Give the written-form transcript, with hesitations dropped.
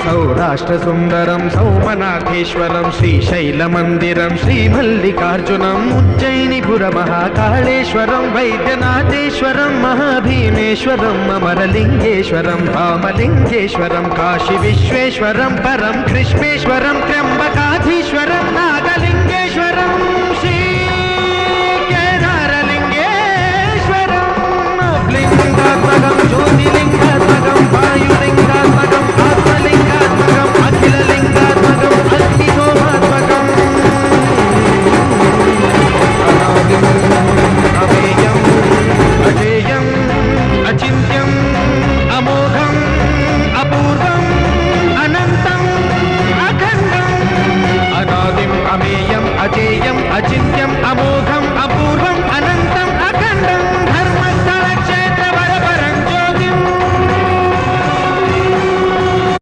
सौराष्ट्रसुन्दरं सौमनाथेश्वरं श्रीशैलमन्दिरं श्रीमल्लिकार्जुनम् उज्जयिनीपुरमहाकाळेश्वरं वैद्यनाथेश्वरं महाभीमेश्वरम् अमरलिङ्गेश्वरं रामलिङ्गेश्वरं काशीविश्वेश्वरं परं कृष्णेश्वरं त्र्यम्बकाधीश्वरं नागलिङ्गेश्वरं श्रीकेदारलिङ्गेश्वरं लिङ्गात्मकं ज्योति